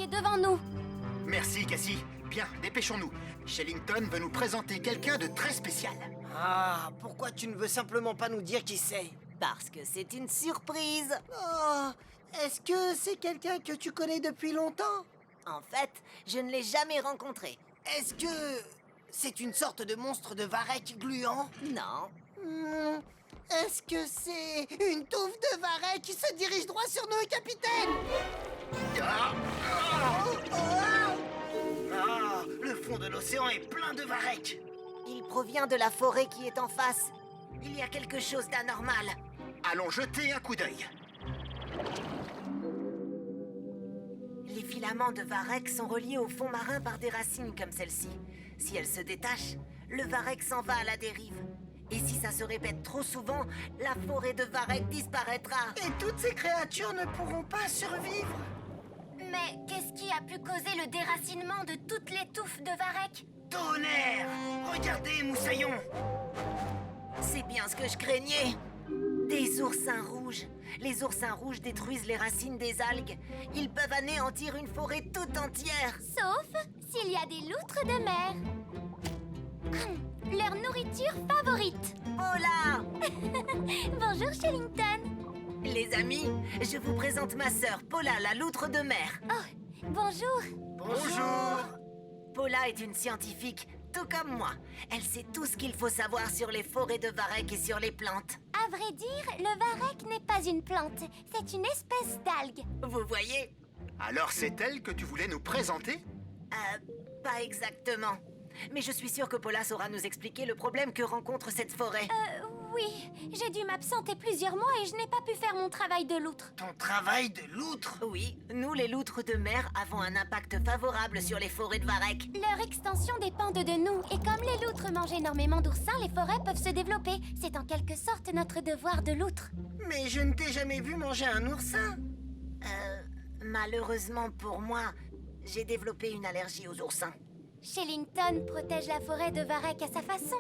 est devant nous. Merci, Cassie. Bien, dépêchons-nous. Shellington veut nous présenter quelqu'un de très spécial. Ah, pourquoi tu ne veux simplement pas nous dire qui c'est? Parce que c'est une surprise. Oh, est-ce que c'est quelqu'un que tu connais depuis longtemps? En fait, je ne l'ai jamais rencontré. Est-ce que c'est une sorte de monstre de varech gluant? Non. Est-ce que c'est une touffe de varech qui se dirige droit sur nous, capitaine? Ah, Le fond de l'océan est plein de varech. Il provient de la forêt qui est en face. Il y a quelque chose d'anormal. allons jeter un coup d'œil. Les filaments de varech sont reliés au fond marin par des racines comme celle-ci. Si elles se détachent, le varech s'en va à la dérive. Et si ça se répète trop souvent, la forêt de varech disparaîtra. Et toutes ces créatures ne pourront pas survivre. Mais qu'est-ce qui a pu causer le déracinement de toutes les touffes de varech? Tonnerre! Regardez, Moussaillon! C'est bien ce que je craignais. Des oursins rouges. Les oursins rouges détruisent les racines des algues. Ils peuvent anéantir une forêt toute entière. Sauf s'il y a des loutres de mer. Leur nourriture favorite. Paula! Bonjour, Shellington. Les amis, je vous présente ma sœur, Paula, la loutre de mer. Oh, bonjour. Bonjour! Paula est une scientifique, tout comme moi. Elle sait tout ce qu'il faut savoir sur les forêts de varech et sur les plantes. À vrai dire, le varech n'est pas une plante, c'est une espèce d'algue. Vous voyez? Alors c'est elle que tu voulais nous présenter? Pas exactement. Mais je suis sûre que Paula saura nous expliquer le problème que rencontre cette forêt. Oui, j'ai dû m'absenter plusieurs mois et je n'ai pas pu faire mon travail de loutre. Ton travail de loutre? Oui, nous les loutres de mer avons un impact favorable sur les forêts de varech. Leur extension dépend de nous, et comme les loutres mangent énormément d'oursins, les forêts peuvent se développer. C'est en quelque sorte notre devoir de loutre. Mais je ne t'ai jamais vu manger un oursin. Malheureusement pour moi, j'ai développé une allergie aux oursins. Shellington protège la forêt de varech à sa façon,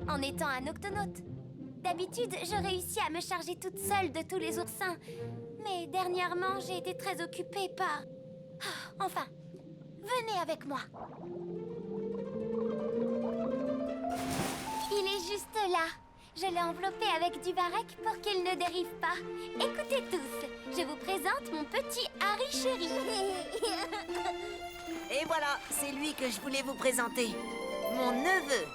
en étant un octonaute. D'habitude, je réussis à me charger toute seule de tous les oursins. Mais dernièrement, j'ai été très occupée par... Enfin, venez avec moi. Il est juste là. Je l'ai enveloppé avec du varech pour qu'il ne dérive pas. Écoutez tous, je vous présente mon petit Harry chéri. Et voilà, c'est lui que je voulais vous présenter. Mon neveu.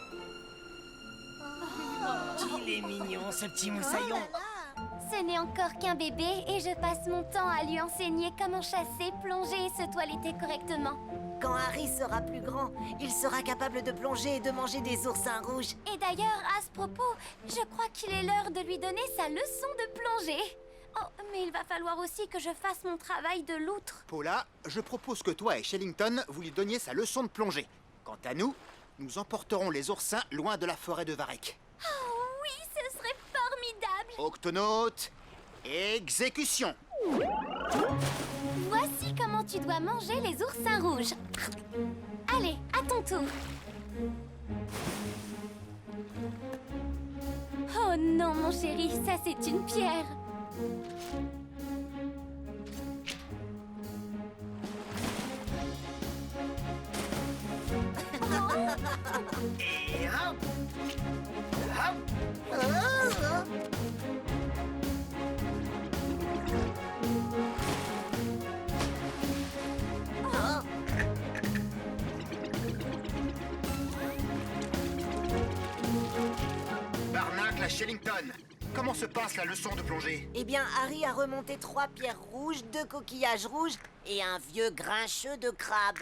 Il est mignon, ce petit moussaillon. Ce n'est encore qu'un bébé et je passe mon temps à lui enseigner comment chasser, plonger et se toiletter correctement. Quand Harry sera plus grand, il sera capable de plonger et de manger des oursins rouges. Et d'ailleurs, à ce propos, je crois qu'il est l'heure de lui donner sa leçon de plongée. Oh, mais il va falloir aussi que je fasse mon travail de loutre. Paula, je propose que toi et Shellington vous lui donniez sa leçon de plongée. Quant à nous, nous emporterons les oursins loin de la forêt de varech. Oh oui, ce serait formidable. Octonaute, exécution! Voici comment tu dois manger les oursins rouges. Allez, à ton tour. Oh non, mon chéri, ça c'est une pierre. Et hop! Hop! Barnacle à Shellington, comment se passe la leçon de plongée? Eh bien, Harry a remonté 3 pierres rouges, 2 coquillages rouges et un vieux grincheux de crabe.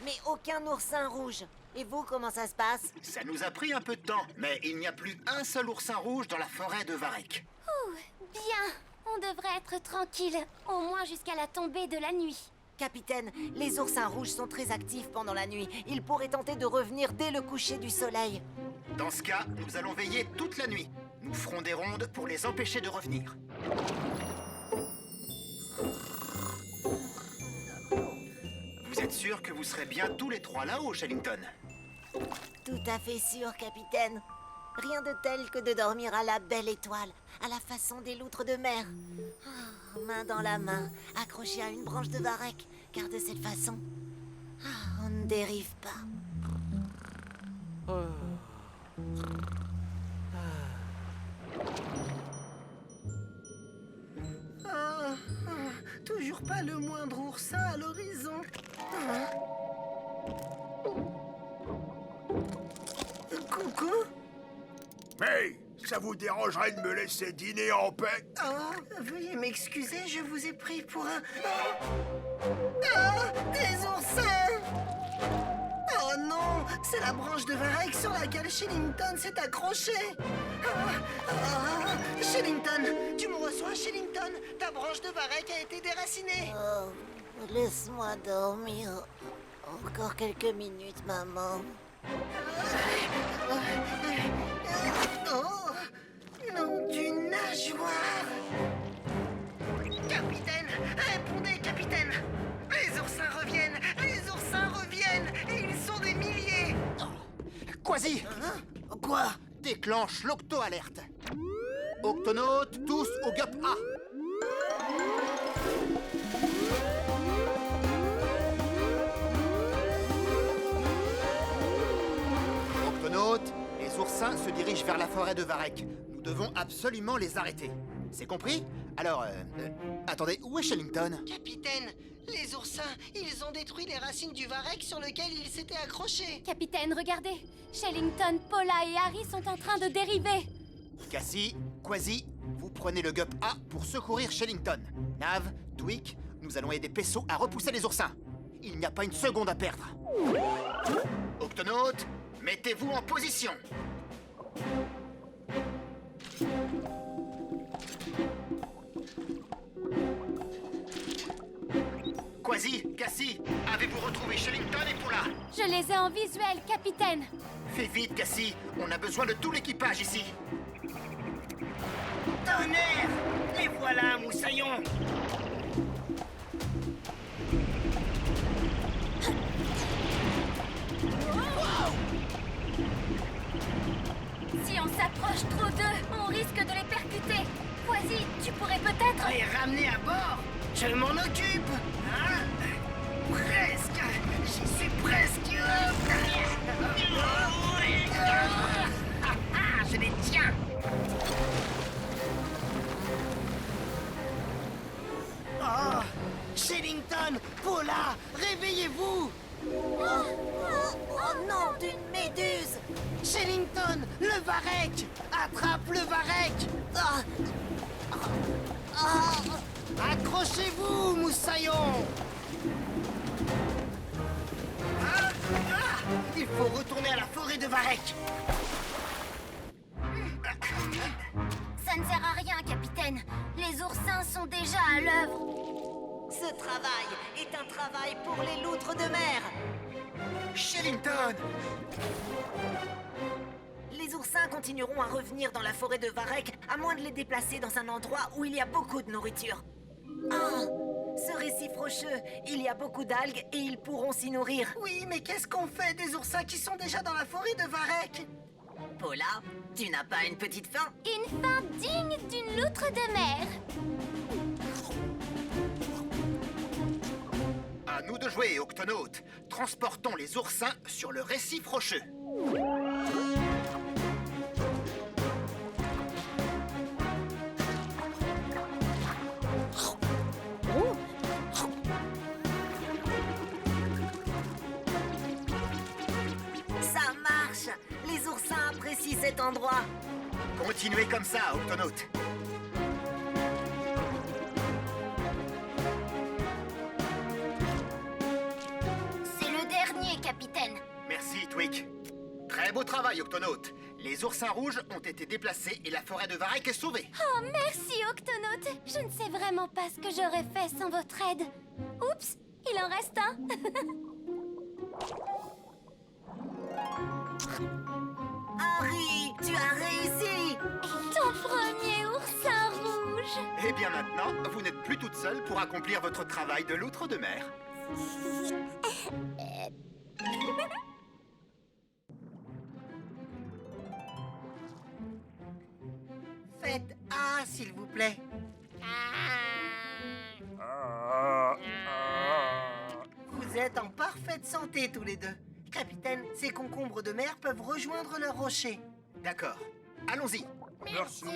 Mais aucun oursin rouge. Et vous, comment ça se passe? Ça nous a pris un peu de temps, mais il n'y a plus un seul oursin rouge dans la forêt de varech. Ouh, bien. On devrait être tranquille, au moins jusqu'à la tombée de la nuit. Capitaine, les oursins rouges sont très actifs pendant la nuit. Ils pourraient tenter de revenir dès le coucher du soleil. Dans ce cas, nous allons veiller toute la nuit. Nous ferons des rondes pour les empêcher de revenir. Vous êtes sûr que vous serez bien tous les trois là-haut, Shellington? Tout à fait sûr, capitaine. Rien de tel que de dormir à la belle étoile, à la façon des loutres de mer. Main dans la main, accrochés à une branche de varech, car de cette façon, on ne dérive pas. Toujours pas le moindre oursin à l'horizon. Coucou. Hey, ça vous dérangerait de me laisser dîner en paix? Oh, veuillez m'excuser, je vous ai pris pour un... des oursins! Oh non, c'est la branche de Varek sur laquelle Shellington s'est accroché. Shellington, tu me reçois, Shellington? Ta branche de Varek a été déracinée. Oh, laisse-moi dormir. Encore quelques minutes, maman. Oh, nom d'une nageoire! Capitaine, répondez, capitaine! Les oursins reviennent! Les oursins reviennent! Et ils sont des milliers! Quasi, Quoi? déclenche l'octo-alerte. Octonautes, tous au GUP A. Octonautes, les oursins se dirigent vers la forêt de Varek. Nous devons absolument les arrêter. C'est compris? Alors, attendez, où est Shellington? Capitaine, les oursins, ils ont détruit les racines du Varek sur lequel ils s'étaient accrochés. Capitaine, regardez. Shellington, Paula et Harry sont en train de dériver. Cassie, Quasi, vous prenez le GUP A pour secourir Shellington. Nav, Tweak, nous allons aider Pesso à repousser les oursins. Il n'y a pas une seconde à perdre. Octonautes, mettez-vous en position. Quasi, Cassie, avez-vous retrouvé Shellington et Paula? Je les ai en visuel, capitaine. Fais vite, Cassie, on a besoin de tout l'équipage ici. Tonnerre! Les voilà, moussaillons! Si on s'approche trop d'eux, on risque de les percuter. Quasi, tu pourrais peut-être... Les ramener à bord? Je m'en occupe! Hein? Presque! J'y suis presque! Je les tiens! Oh! Shellington! Paula! Réveillez-vous! Oh non, d'une méduse! Shellington! Le Varek! Attrape le Varek! Accrochez-vous, moussaillons! Il faut retourner à la forêt de Varek! Ça ne sert à rien, capitaine. Les oursins sont déjà à l'œuvre. Ce travail est un travail pour les loutres de mer. Shellington! Les oursins continueront à revenir dans la forêt de Varek, à moins de les déplacer dans un endroit où il y a beaucoup de nourriture. Ce récif rocheux, il y a beaucoup d'algues et ils pourront s'y nourrir. Oui, mais qu'est-ce qu'on fait des oursins qui sont déjà dans la forêt de Varek? Paula, tu n'as pas une petite faim? Une fin digne d'une loutre de mer. À nous de jouer, Octonautes. Transportons les oursins sur le récif rocheux. Ça marche! Les oursins apprécient cet endroit. Continuez comme ça, Octonautes. C'est le dernier, capitaine. Merci, Tweak. Très beau travail, Octonautes. Les oursins rouges ont été déplacés et la forêt de Varek est sauvée. Oh, merci, Octonautes. Je ne sais vraiment pas ce que j'aurais fait sans votre aide. Oups, il en reste un. Harry, tu as réussi! Ton premier oursin rouge. Et bien maintenant, vous n'êtes plus toute seule pour accomplir votre travail de loutre de mer. Faites A, s'il vous plaît. êtes en parfaite santé tous les deux. Capitaine, ces concombres de mer peuvent rejoindre leur rocher. D'accord. Allons-y. Merci.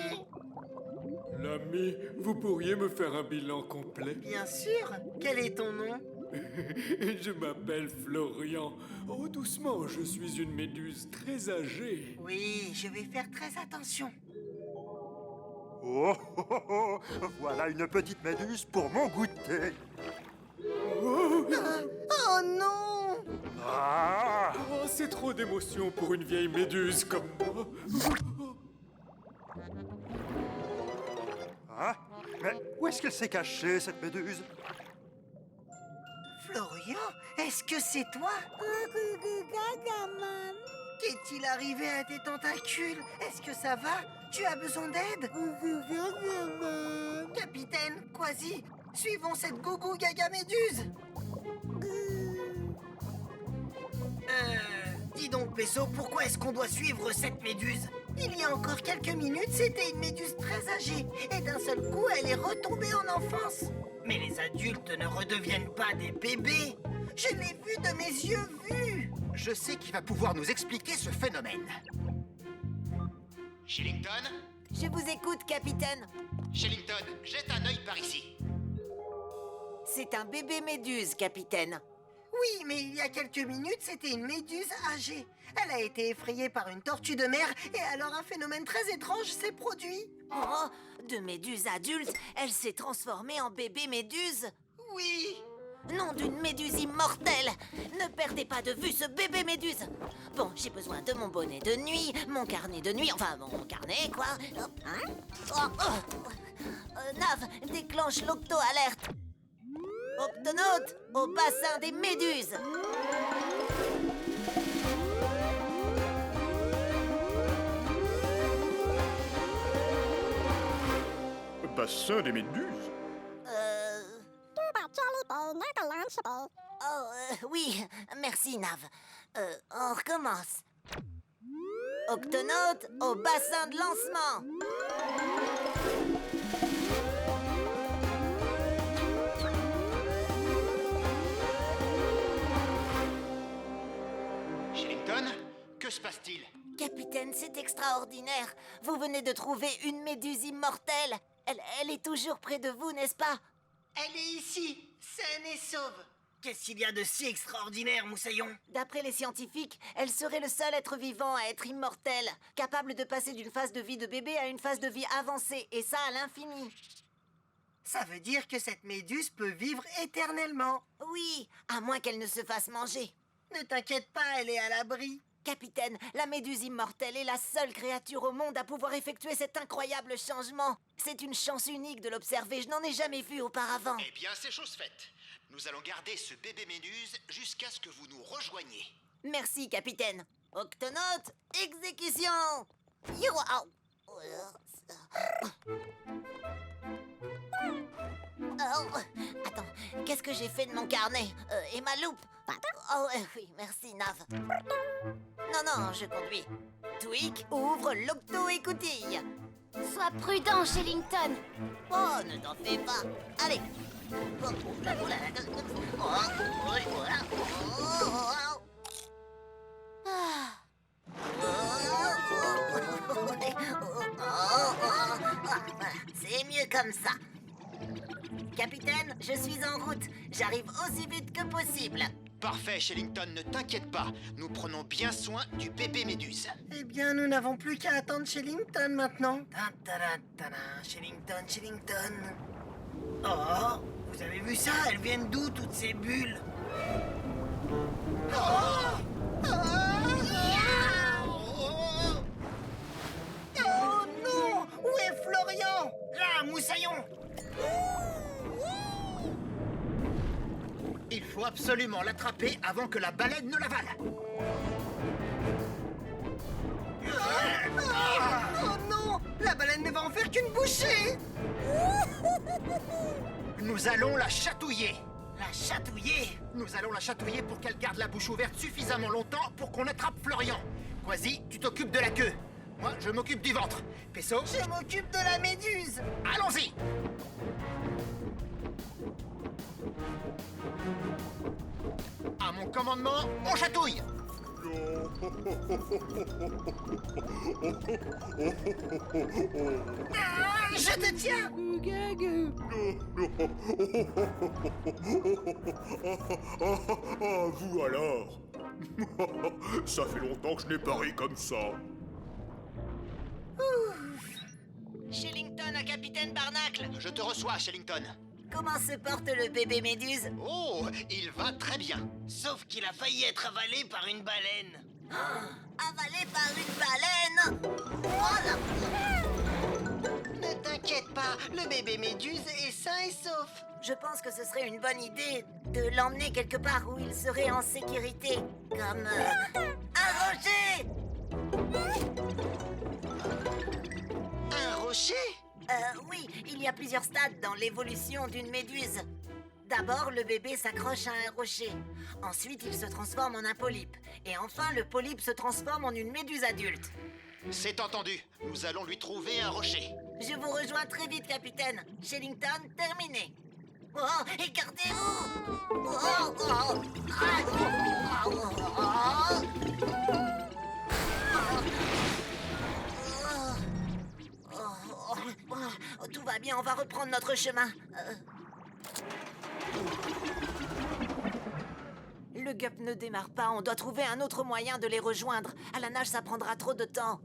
L'ami, vous pourriez me faire un bilan complet? Bien sûr. Quel est ton nom? Je m'appelle Florian. Oh, doucement, je suis une méduse très âgée. Oui, je vais faire très attention. Oh, oh, oh, oh, voilà une petite méduse pour mon goûter. Oh non! Ah! Oh, c'est trop d'émotion pour une vieille méduse comme moi. Hein? Mais où est-ce qu'elle s'est cachée, cette méduse? Florian, est-ce que c'est toi? Qu'est-il arrivé à tes tentacules? Est-ce que ça va? Tu as besoin d'aide? Capitaine, Quasi, suivons cette gougou gaga méduse. Dis donc, Peso, pourquoi est-ce qu'on doit suivre cette méduse? Il y a encore quelques minutes, c'était une méduse très âgée. Et d'un seul coup, elle est retombée en enfance. Mais les adultes ne redeviennent pas des bébés. Je l'ai vu de mes yeux vus. Je sais qui va pouvoir nous expliquer ce phénomène. Shillington? Je vous écoute, capitaine. Shillington, jette un œil par ici. C'est un bébé méduse, capitaine. Oui, mais il y a quelques minutes, c'était une méduse âgée. Elle a été effrayée par une tortue de mer et alors un phénomène très étrange s'est produit. Oh, de méduse adulte, elle s'est transformée en bébé méduse. Oui. Nom d'une méduse immortelle. Ne perdez pas de vue ce bébé méduse. Bon, j'ai besoin de mon bonnet de nuit, mon carnet de nuit, enfin mon carnet, quoi. Hop, hein. Nav, déclenche l'octo-alerte. Octonaute, au bassin des méduses. Bassin des méduses? Oui, merci, Nav. On recommence. Octonaute, au bassin de lancement. Shillington, que se passe-t-il? Capitaine, c'est extraordinaire. Vous venez de trouver une méduse immortelle. Elle est toujours près de vous, n'est-ce pas? Elle est ici, saine et sauve. Qu'est-ce qu'il y a de si extraordinaire, Moussaillon? D'après les scientifiques, elle serait le seul être vivant à être immortel, capable de passer d'une phase de vie de bébé à une phase de vie avancée, et ça à l'infini. Ça veut dire que cette méduse peut vivre éternellement. Oui, à moins qu'elle ne se fasse manger. Ne t'inquiète pas, elle est à l'abri. Capitaine, la méduse immortelle est la seule créature au monde à pouvoir effectuer cet incroyable changement. C'est une chance unique de l'observer, je n'en ai jamais vu auparavant. Eh bien, c'est chose faite. Nous allons garder ce bébé méduse jusqu'à ce que vous nous rejoigniez. Merci, capitaine. Octonaute, exécution. Youhou. Oh, attends, qu'est-ce que j'ai fait de mon carnet? Et ma loupe? Oh, oui, merci, Nav. Non, je conduis. Tweak, ouvre l'octo-écoutille. Sois prudent, Shillington. Oh, ne t'en fais pas. Allez. C'est mieux comme ça. Capitaine, je suis en route. J'arrive aussi vite que possible. Parfait, Shillington, ne t'inquiète pas. Nous prenons bien soin du bébé méduse. Eh bien, nous n'avons plus qu'à attendre Shillington maintenant. Shillington. Oh, vous avez vu ça? Elles viennent d'où, toutes ces bulles? Oh non! Où est Florian? Là, Moussaillon! Il faut absolument l'attraper avant que la baleine ne l'avale. Oh non! La baleine ne va en faire qu'une bouchée! Nous allons la chatouiller. La chatouiller? Nous allons la chatouiller pour qu'elle garde la bouche ouverte suffisamment longtemps pour qu'on attrape Florian. Quasi, tu t'occupes de la queue. Moi, je m'occupe du ventre. Peso, Je m'occupe de la méduse! allons-y. commandement, on chatouille. Je te tiens. Ah, vous alors? Ça fait longtemps que je n'ai pas ri comme ça. Shellington à Capitaine Barnacle. Je te reçois, Shellington. Comment se porte le bébé méduse? Oh, il va très bien. Sauf qu'il a failli être avalé par une baleine. Avalé par une baleine. Oh Ne t'inquiète pas, le bébé méduse est sain et sauf. Je pense que ce serait une bonne idée de l'emmener quelque part où il serait en sécurité. Comme un rocher. Un rocher? Oui, il y a plusieurs stades dans l'évolution d'une méduse. D'abord, le bébé s'accroche à un rocher. Ensuite, il se transforme en un polype. Et enfin, le polype se transforme en une méduse adulte. C'est entendu. Nous allons lui trouver un rocher. Je vous rejoins très vite, capitaine. Shellington, terminé. Oh, écartez-vous! Oh, oh, ah, oh, oh, oh. Tout va bien, on va reprendre notre chemin. Le gup ne démarre pas, on doit trouver un autre moyen de les rejoindre. À la nage, ça prendra trop de temps.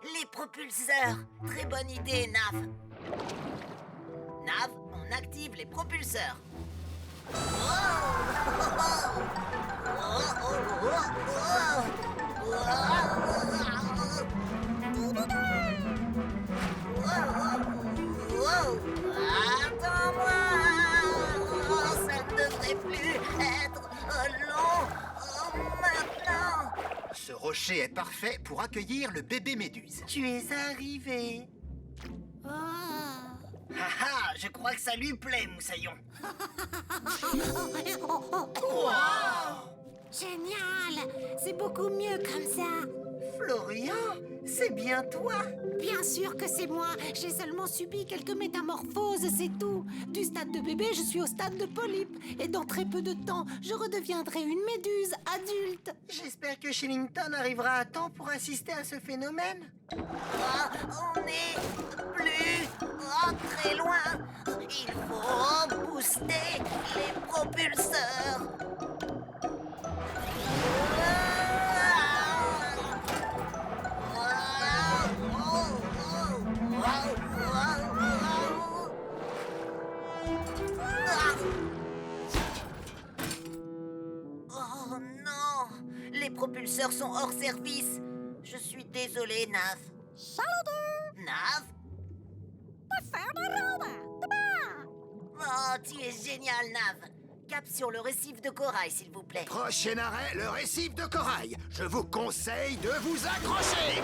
Les propulseurs. Très bonne idée, Nav. Nav, on active les propulseurs. Attends-moi. Ça ne devrait plus être long maintenant. Ce rocher est parfait pour accueillir le bébé méduse. Tu es arrivé. Haha, je crois que ça lui plaît, Moussaillon. Génial! C'est beaucoup mieux comme ça. Florian, c'est bien toi. Bien sûr que c'est moi. J'ai seulement subi quelques métamorphoses, c'est tout. Du stade de bébé, je suis au stade de polype. Et dans très peu de temps, je redeviendrai une méduse adulte. J'espère que Shellington arrivera à temps pour assister à ce phénomène. On est plus très loin. Il faut booster les propulseurs. Oh non! Les propulseurs sont hors service. Je suis désolé, Nav. Nav? Oh, tu es génial, Nav. Cap sur le récif de corail, s'il vous plaît. Prochain arrêt, le récif de corail. Je vous conseille de vous accrocher.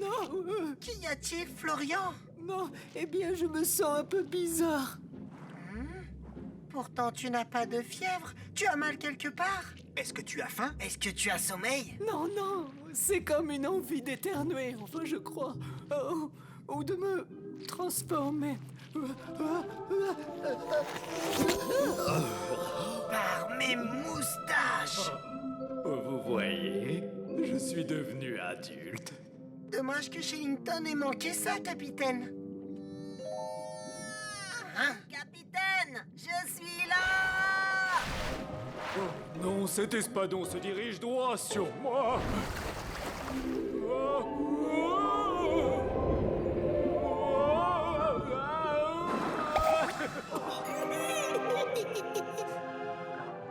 Non, Qu'y a-t-il, Florian? non, eh bien, je me sens un peu bizarre. Pourtant, tu n'as pas de fièvre. Tu as mal quelque part. Est-ce que tu as faim? Est-ce que tu as sommeil? Non, non, c'est comme une envie d'éternuer, enfin, je crois. Ou de me transformer. Par mes moustaches. Vous voyez, je suis devenu adulte. Dommage que Shellington ait manqué ça, capitaine. Capitaine, je suis là! Oh, non, cet espadon se dirige droit sur moi.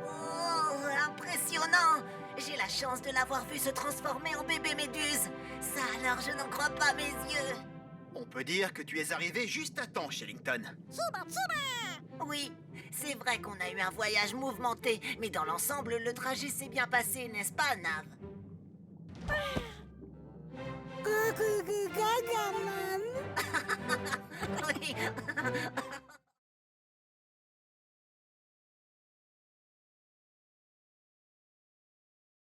Oh, impressionnant! J'ai la chance de l'avoir vu se transformer en bébé méduse. Ça alors, je n'en crois pas mes yeux. On peut dire que tu es arrivé juste à temps, Shellington. Oui, c'est vrai qu'on a eu un voyage mouvementé, mais dans l'ensemble, le trajet s'est bien passé, n'est-ce pas, Nav? Oui.